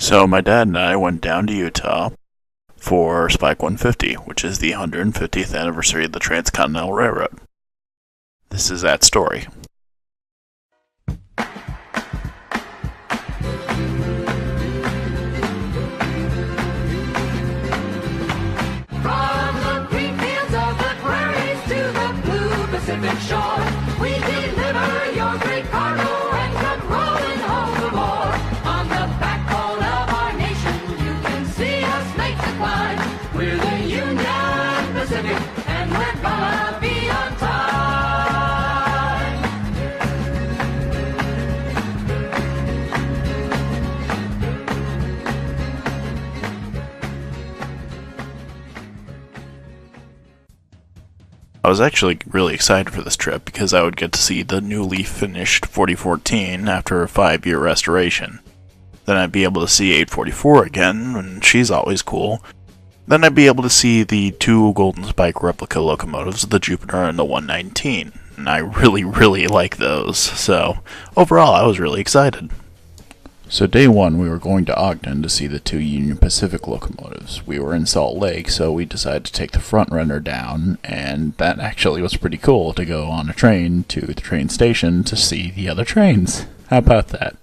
So my dad and I went down to Utah for Spike 150, which is the 150th anniversary of the Transcontinental Railroad. This is that story. From the green fields of the prairies to the blue Pacific shore, we deliver your great cargo and come rolling home for more. On the backbone of our nation, you can see us make the climb. We're the Union Pacific, and we're gonna be on time. I was actually really excited for this trip because I would get to see the newly finished 4014 after a 5-year restoration. Then I'd be able to see 844 again, and she's always cool. Then I'd be able to see the 2 Golden Spike replica locomotives, the Jupiter and the 119, and I really like those, so overall I was really excited. So day 1 we were going to Ogden to see the 2 Union Pacific locomotives. We were in Salt Lake, so we decided to take the front runner down, and that actually was pretty cool to go on a train to the train station to see the other trains. How about that?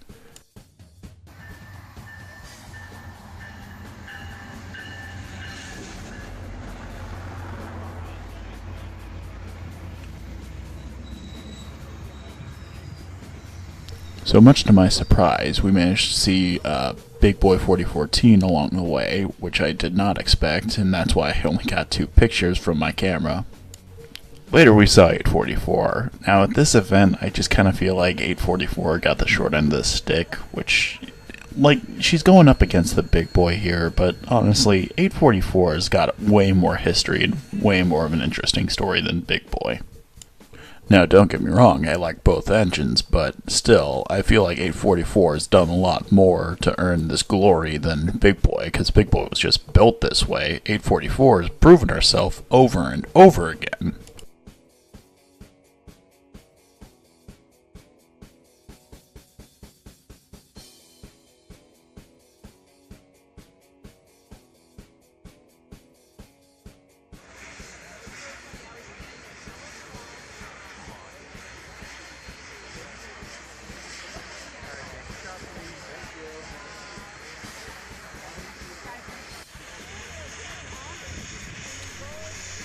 So much to my surprise, we managed to see Big Boy 4014 along the way, which I did not expect, and that's why I only got 2 pictures from my camera. Later we saw 844. Now at this event, I just kind of feel like 844 got the short end of the stick, which, like, she's going up against the Big Boy here, but honestly, 844 has got way more history and way more of an interesting story than Big Boy. Now, don't get me wrong, I like both engines, but still, I feel like 844 has done a lot more to earn this glory than Big Boy, because Big Boy was just built this way. 844 has proven herself over and over again.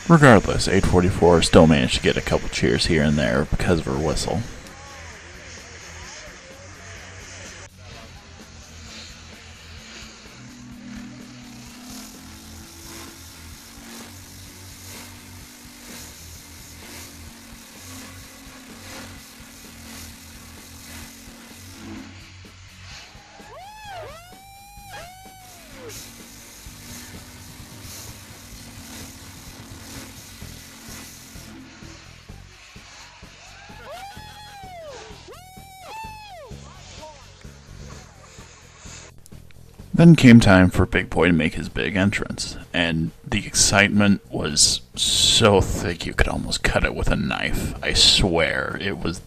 Regardless, 844 still managed to get a couple cheers here and there because of her whistle. Then came time for Big Boy to make his big entrance, and the excitement was so thick you could almost cut it with a knife. I swear, it was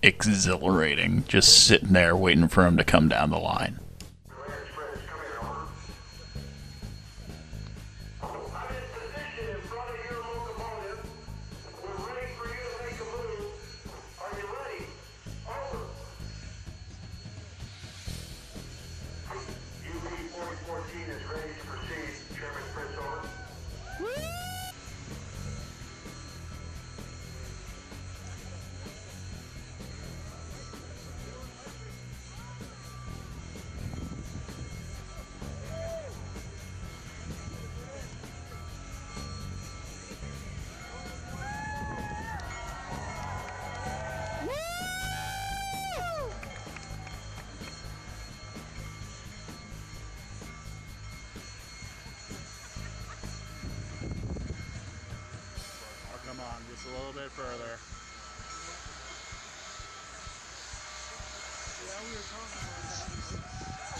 exhilarating, just sitting there waiting for him to come down the line. Come on, just a little bit further. Yeah, we were talking about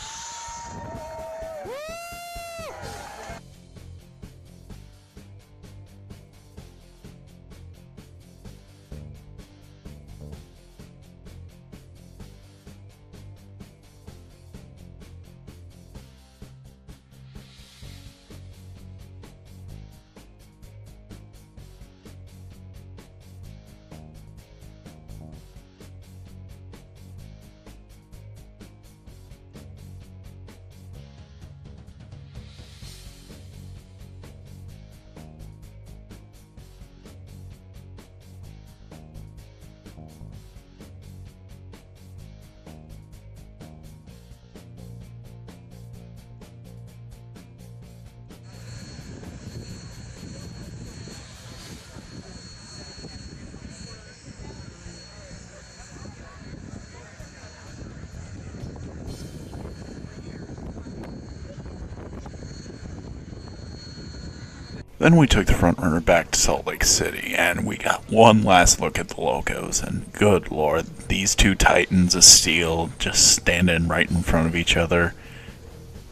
Then we took the front runner back to Salt Lake City, and we got one last look at the locos, and good lord, these two titans of steel just standing right in front of each other.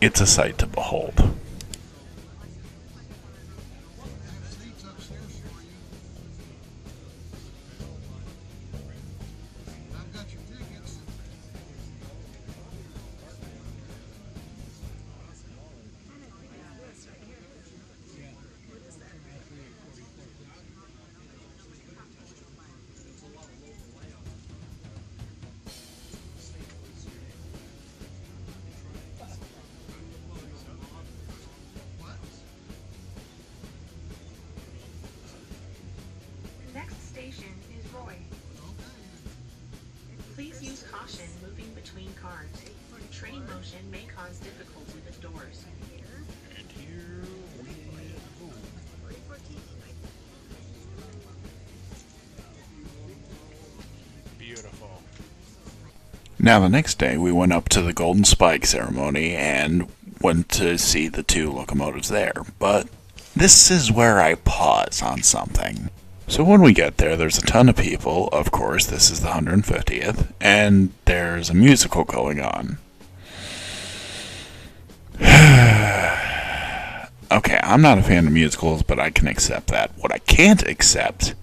It's a sight to behold. Next station is Roy. Please use caution moving between cars. Train motion may cause difficulty with doors. And here we go. Beautiful. Now the next day we went up to the Golden Spike ceremony and went to see the two locomotives there, but this is where I pause on something. So when we get there, there's a ton of people, of course, this is the 150th, and there's a musical going on. Okay, I'm not a fan of musicals, but I can accept that. What I can't accept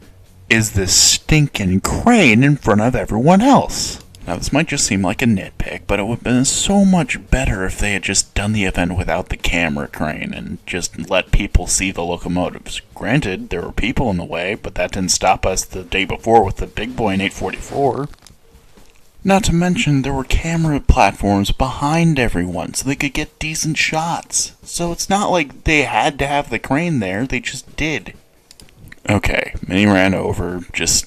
is this stinking crane in front of everyone else. Now, this might just seem like a nitpick, but it would have been so much better if they had just done the event without the camera crane and just let people see the locomotives. Granted, there were people in the way, but that didn't stop us the day before with the big boy in 844. Not to mention, there were camera platforms behind everyone, so they could get decent shots. So it's not like they had to have the crane there, they just did. Okay, mini ran over, just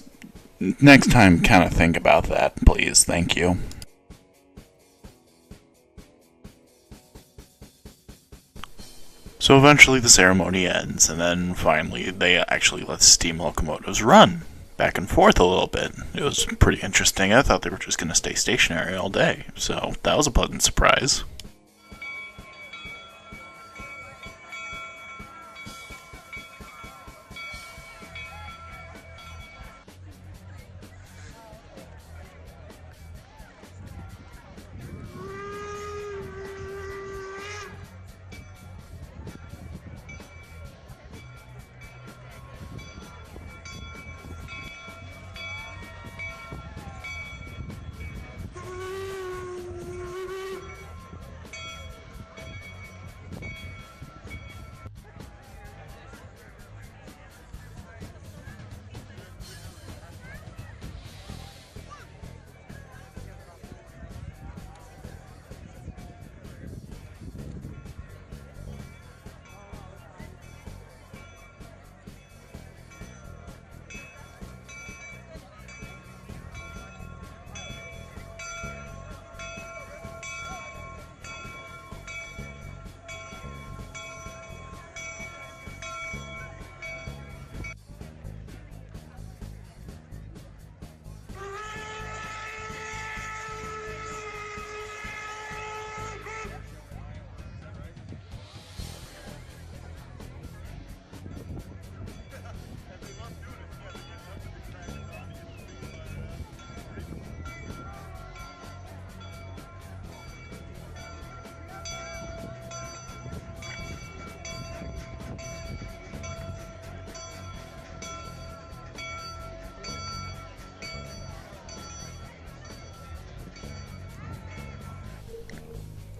next time kind of think about that, please, thank you. So eventually the ceremony ends, and then finally they actually let steam locomotives run back and forth a little bit. It was pretty interesting. I thought they were just going to stay stationary all day, so that was a pleasant surprise.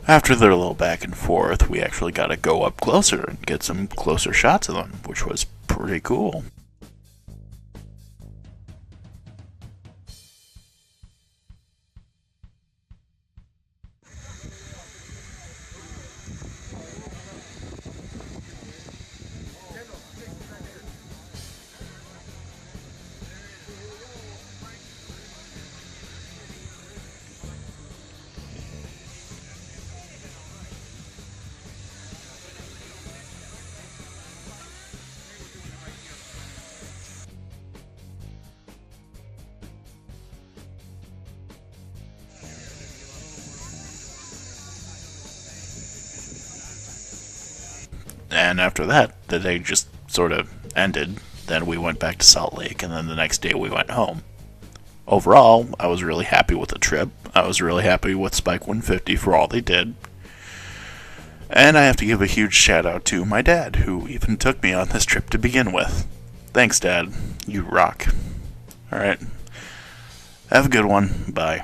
After their little back and forth, we actually got to go up closer and get some closer shots of them, which was pretty cool. And after that, the day just sort of ended. Then we went back to Salt Lake, and then the next day we went home. Overall, I was really happy with the trip. I was really happy with Spike 150 for all they did. And I have to give a huge shout out to my dad, who even took me on this trip to begin with. Thanks, Dad. You rock. Alright. Have a good one. Bye.